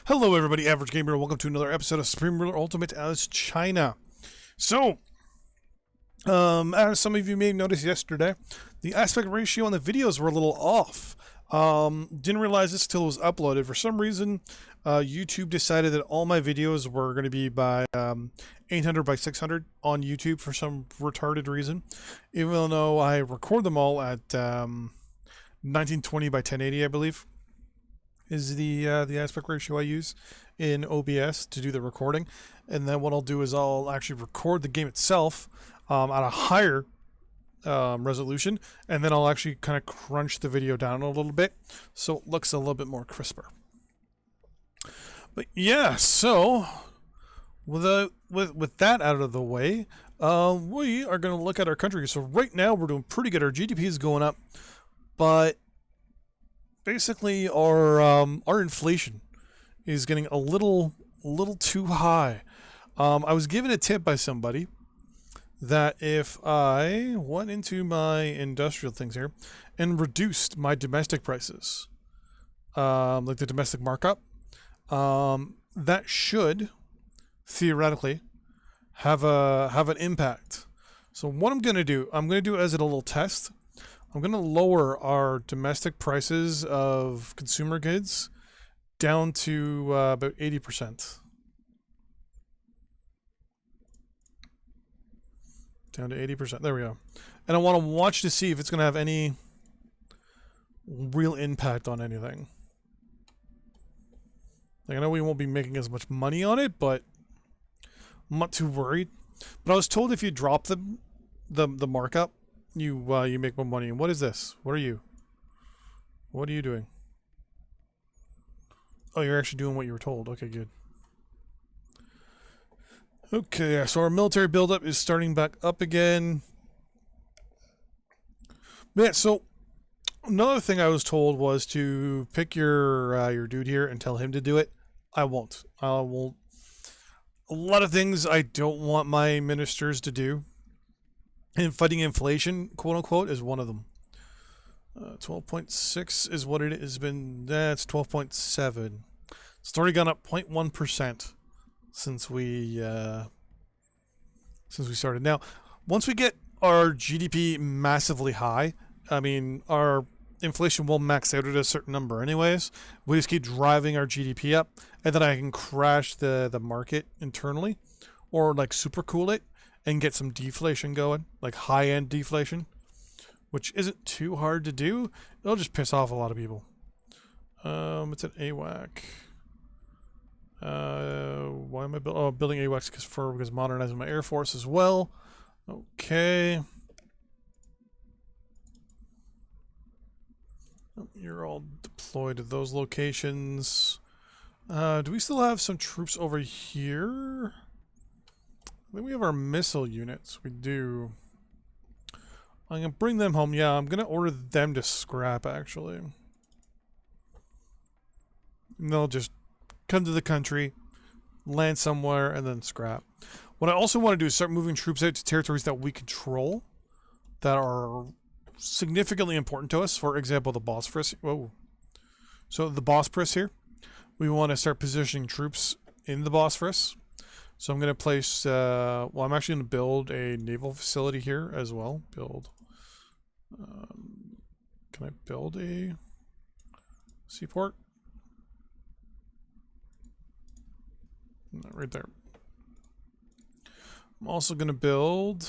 Hello everybody, Average Gamer, and welcome to another episode of Supreme Ruler Ultimate as China. So, as some of you may have noticed yesterday, the aspect ratio on the videos were a little off. Didn't realize this until it was uploaded. For some reason, YouTube decided that all my videos were going to be by 800 by 600 on YouTube for some retarded reason, even though I record them all at 1920 by 1080, I believe is the aspect ratio I use in OBS to do the recording. And then what I'll do is I'll actually record the game itself at a higher resolution, and then I'll actually kind of crunch the video down a little bit so it looks a little bit more crisper. But yeah, so with that out of the way, we are going to look at our country. So right now we're doing pretty good. Our GDP is going up, but basically our inflation is getting a little too high. I was given a tip by somebody that if I went into my industrial things here and reduced my domestic prices, like the domestic markup, that should theoretically have an impact. So what I'm going to do as a little test. I'm going to lower our domestic prices of consumer goods down to about 80%. Down to 80%. There we go. And I want to watch to see if it's going to have any real impact on anything. Like, I know we won't be making as much money on it, but I'm not too worried. But I was told if you drop the markup, you make more money. And what is this? What are you? What are you doing? Oh, you're actually doing what you were told. Okay, good. Okay, so our military buildup is starting back up again. But yeah, so another thing I was told was to pick your dude here and tell him to do it. I won't. I won't. A lot of things I don't want my ministers to do. And fighting inflation, quote unquote, is one of them. 12.6 is what it has been. That's 12.7. It's already gone up 0.1% since we started. Now, once we get our GDP massively high, I mean, our inflation will max out at a certain number anyways. We just keep driving our GDP up, and then I can crash the market internally, or like super cool it and get some deflation going, like high-end deflation, which isn't too hard to do. It'll just piss off a lot of people. It's an AWAC. Why am I building AWACS? Because modernizing my Air Force as well. Okay. You're all deployed to those locations. Do we still have some troops over here? I think we have our missile units. We do. I'm going to bring them home. Yeah, I'm going to order them to scrap, actually. And they'll just come to the country, land somewhere, and then scrap. What I also want to do is start moving troops out to territories that we control that are significantly important to us. For example, the Bosphorus. Whoa. So the Bosphorus here. We want to start positioning troops in the Bosphorus. So I'm going to place, well, I'm actually going to build a naval facility here as well. Build. Can I build a seaport? No, right there. I'm also going to build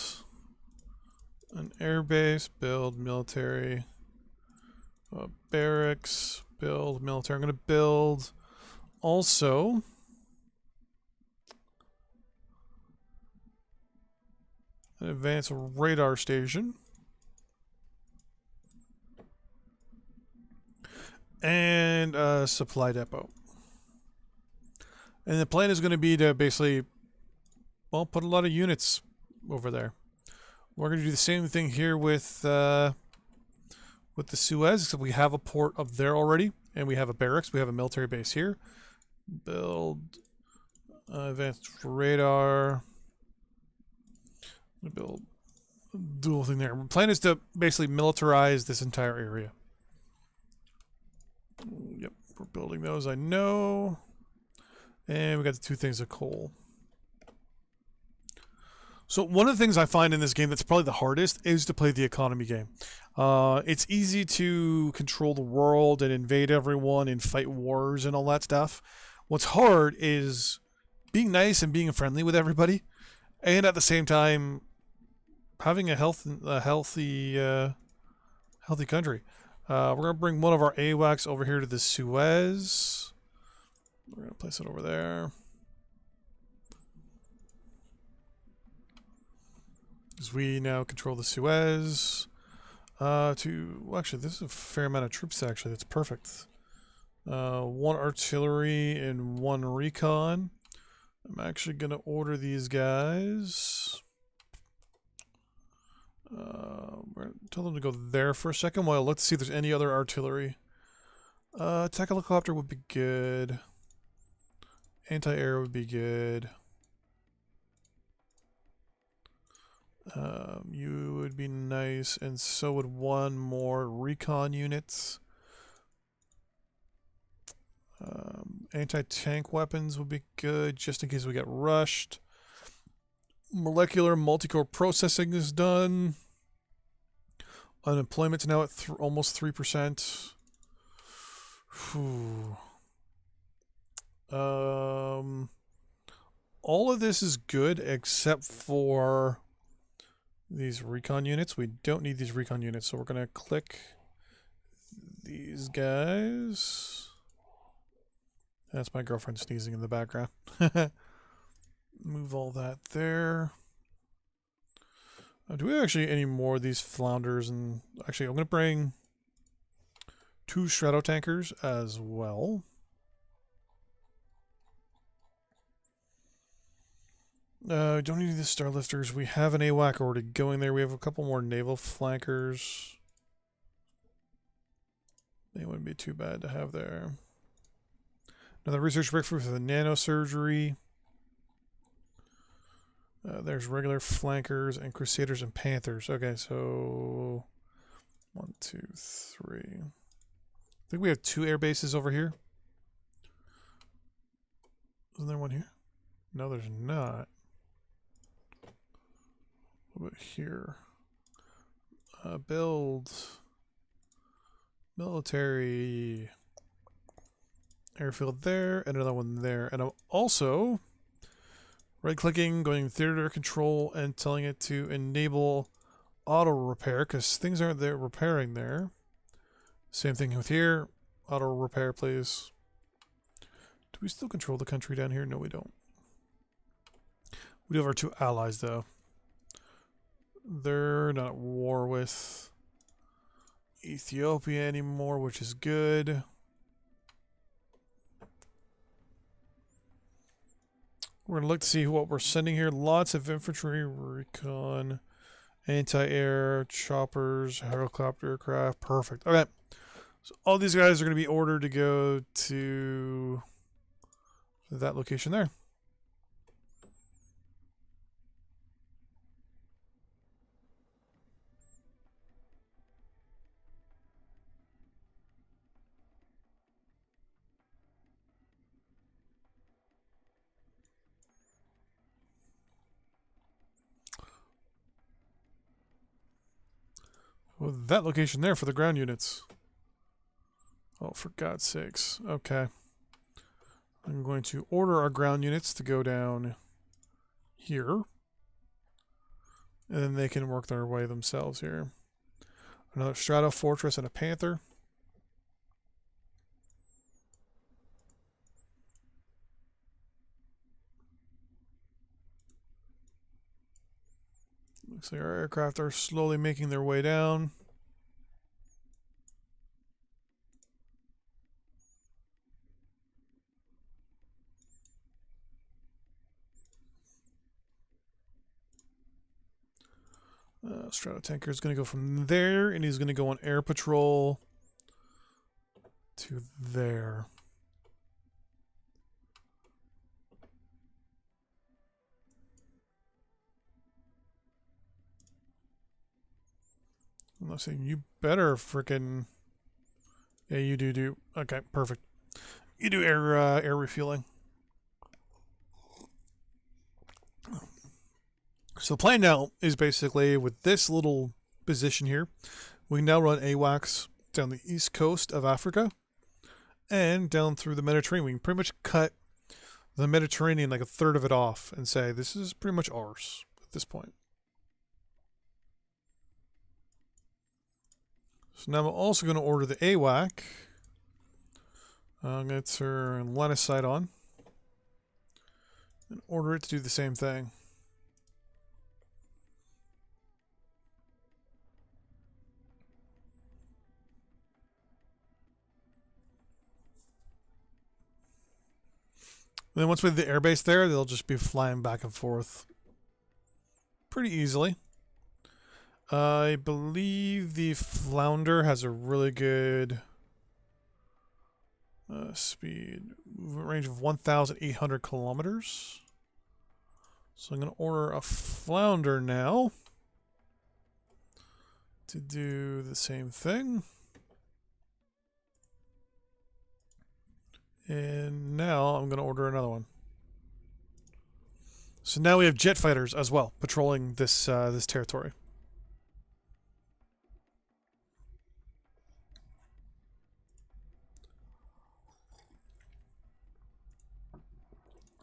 an air base, build military, barracks, build military. I'm going to build also an advanced radar station. And a supply depot. And the plan is going to be to basically, well, put a lot of units over there. We're going to do the same thing here with the Suez, except we have a port up there already, and we have a barracks. We have a military base here. Build advanced radar. Build a dual thing there. The plan is to basically militarize this entire area. Yep, we're building those, I know. And we got the 2 things of coal. So one of the things I find in this game that's probably the hardest is to play the economy game. It's easy to control the world and invade everyone and fight wars and all that stuff. What's hard is being nice and being friendly with everybody, and at the same time having a healthy country. We're gonna bring one of our AWACS over here to the Suez. We're gonna place it over there. Because we now control the Suez. Well, actually, this is a fair amount of troops, actually. That's perfect. 1 artillery and 1 recon. I'm actually going to order these guys. We're going to tell them to go there for a second while I look to see if there's any other artillery. Attack helicopter would be good. Anti-air would be good. You would be nice, and so would 1 more recon units. Anti-tank weapons would be good, just in case we get rushed. Molecular multi-core processing is done. Unemployment's now at almost 3%. Whew. All of this is good except for these recon units. We don't need these recon units, so we're going to click these guys. That's my girlfriend sneezing in the background. Move all that there. Do we have actually any more of these flounders? And actually, I'm going to bring 2 Stratotankers as well. Don't need the Starlifters. We have an AWAC already going there. We have a couple more naval flankers. They wouldn't be too bad to have there. Another research breakthrough for the nanosurgery. There's regular flankers and Crusaders and Panthers. Okay, so 1, 2, 3. I think we have 2 air bases over here. Isn't there one here? No, there's not. What about here? Build military airfield there, and another one there. And I'm also right-clicking, going theater control, and telling it to enable auto repair because things aren't there repairing there. Same thing with here. Auto repair, please. Do we still control the country down here? No, we don't. We do have our 2 allies, though. They're not at war with Ethiopia anymore, which is good. We're going to look to see what we're sending here. Lots of infantry, recon, anti-air, choppers, helicopter aircraft. Perfect. Okay. So all these guys are going to be ordered to go to that location there. Well, that location there for the ground units. Oh, for God's sakes. Okay. I'm going to order our ground units to go down here. And then they can work their way themselves here. Another Strato Fortress and a Panther. Looks like our aircraft are slowly making their way down. Stratotanker is going to go from there, and he's going to go on air patrol to there. I'm saying you better frickin'. Yeah, you do. Okay, perfect. You do air refueling. So the plan now is basically with this little position here, we can now run AWACS down the east coast of Africa and down through the Mediterranean. We can pretty much cut the Mediterranean like a third of it off and say this is pretty much ours at this point. So now I'm also going to order the AWAC. I'm going to turn line of sight on and order it to do the same thing. And then once we have the airbase there, they'll just be flying back and forth pretty easily. I believe the Flounder has a really good speed, movement range of 1,800 kilometers. So I'm going to order a Flounder now to do the same thing. And now I'm going to order another one. So now we have jet fighters as well patrolling this this territory.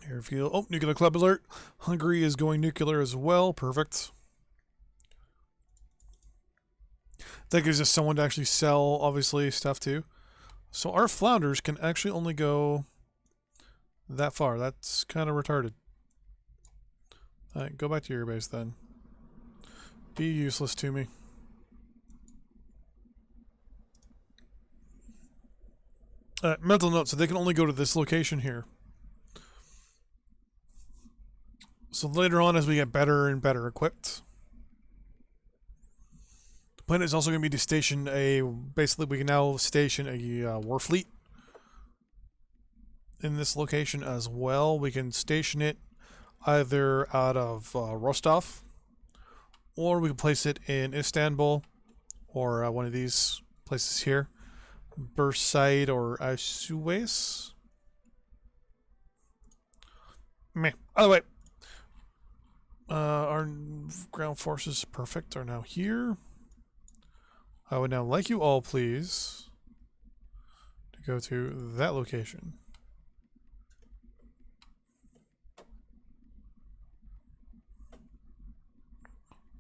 Airfield. Oh, nuclear club alert. Hungary is going nuclear as well. Perfect. That gives us someone to actually sell, obviously, stuff to. So our Flounders can actually only go that far. That's kind of retarded. Alright, go back to your base then. Be useless to me. Mental note, so they can only go to this location here. So later on, as we get better and better equipped, the plan is also going to be to station a, basically we can now station a war fleet in this location as well. We can station it either out of Rostov, or we can place it in Istanbul, or one of these places here, Bursaid or Suez. Meh. Either way, our ground forces, perfect, are now here. I would now like you all, please, to go to that location.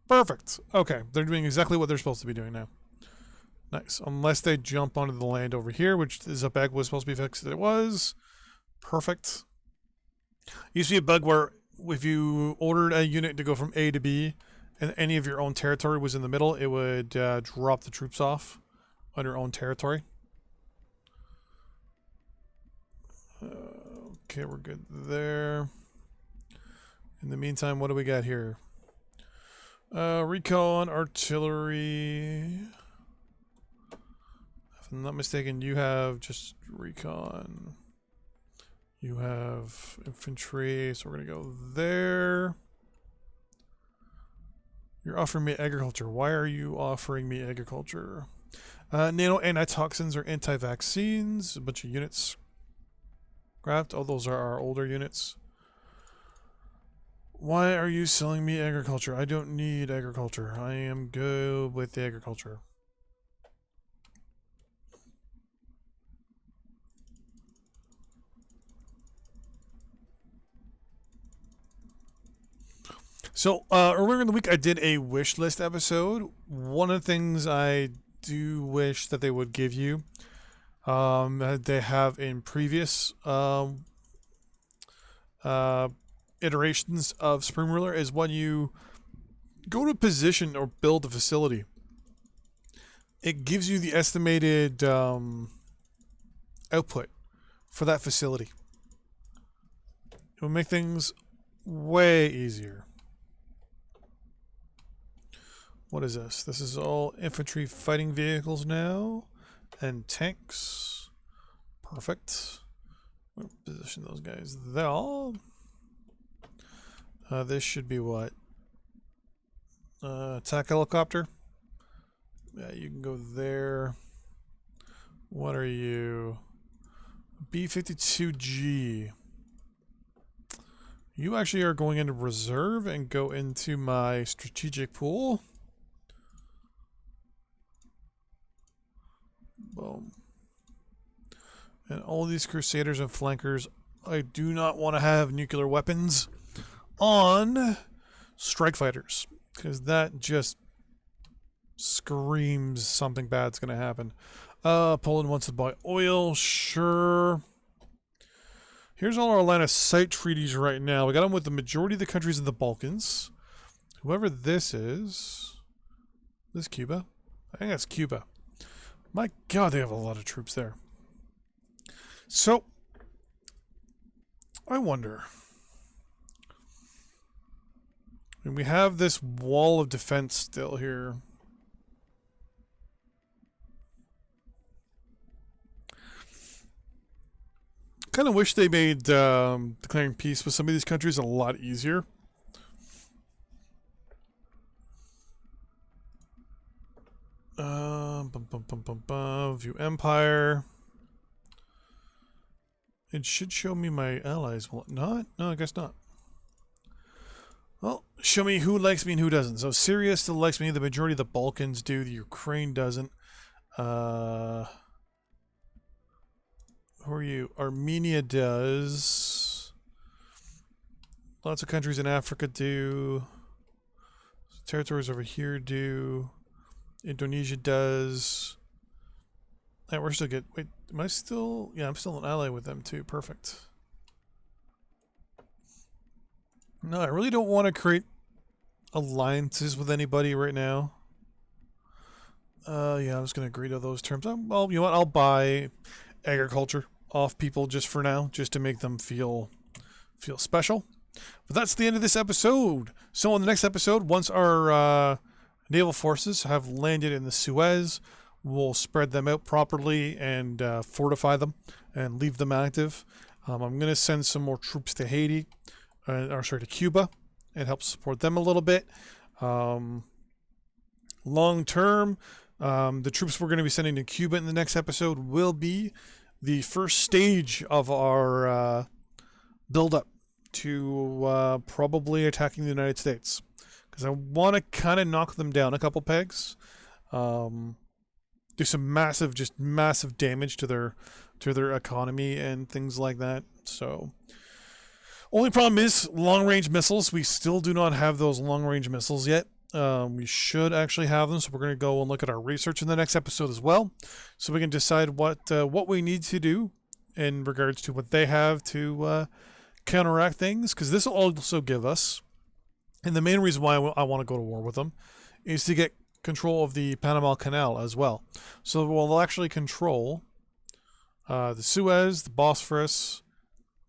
Perfect. Okay, they're doing exactly what they're supposed to be doing now. Nice. Unless they jump onto the land over here, which is a bug was supposed to be fixed. It was. Perfect. Used to be a bug where if you ordered a unit to go from A to B and any of your own territory was in the middle, it would drop the troops off on your own territory. Okay, we're good there. In the meantime, what do we got here? Recon, artillery. If I'm not mistaken, you have just recon. You have infantry, so we're going to go there. You're offering me agriculture. Why are you offering me agriculture? Nano antitoxins or anti-vaccines. A bunch of units scrapped. Oh, those are our older units. Why are you selling me agriculture? I don't need agriculture. I am good with the agriculture. So, earlier in the week, I did a wish list episode. One of the things I do wish that they would give you, that they have in previous iterations of Supreme Ruler, is when you go to position or build a facility, it gives you the estimated output for that facility. It will make things way easier. What is this? This is all infantry fighting vehicles now. And tanks. Perfect. We'll position those guys there. This should be what? Attack helicopter. Yeah, you can go there. What are you? B-52G. You actually are going into reserve and go into my strategic pool. Boom. And all these crusaders and flankers, I do not want to have nuclear weapons on strike fighters, because that just screams something bad's going to happen. Poland wants to buy oil, sure. Here's all our line of sight treaties right now. We got them with the majority of the countries in the Balkans. Whoever this is. This Cuba? I think that's Cuba. My God, they have a lot of troops there. So, I wonder. And we have this wall of defense still here. Kind of wish they made declaring peace with some of these countries a lot easier. View Empire. It should show me my allies. Will it not? No, I guess not. Well, show me who likes me and who doesn't. So Syria still likes me. The majority of the Balkans do. The Ukraine doesn't. Who are you? Armenia does. Lots of countries in Africa do. Territories over here do. Indonesia does. And we're still good. Wait, am I still? Yeah, I'm still an ally with them too. Perfect. No, I really don't want to create alliances with anybody right now. Yeah, I'm just going to agree to those terms. Well, you know what? I'll buy agriculture off people just for now, just to make them feel special. But that's the end of this episode. So in the next episode, once our naval forces have landed in the Suez, we'll spread them out properly and fortify them and leave them active. I'm going to send some more troops to Haiti, to Cuba, and help support them a little bit. Long term, the troops we're going to be sending to Cuba in the next episode will be the first stage of our build-up to probably attacking the United States. Because I want to kind of knock them down a couple pegs. Do some massive damage to their economy and things like that. So, only problem is long-range missiles. We still do not have those long-range missiles yet. We should actually have them, so we're going to go and look at our research in the next episode as well, so we can decide what we need to do in regards to what they have to counteract things, because this will also give us, and the main reason why I want to go to war with them, is to get control of the Panama Canal as well. So we'll actually control the Suez, the Bosphorus,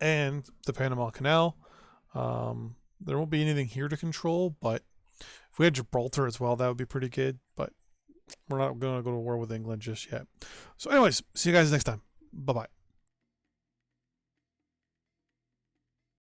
and the Panama Canal. There won't be anything here to control, but if we had Gibraltar as well, that would be pretty good, but we're not going to go to war with England just yet. So anyways, see you guys next time. Bye-bye.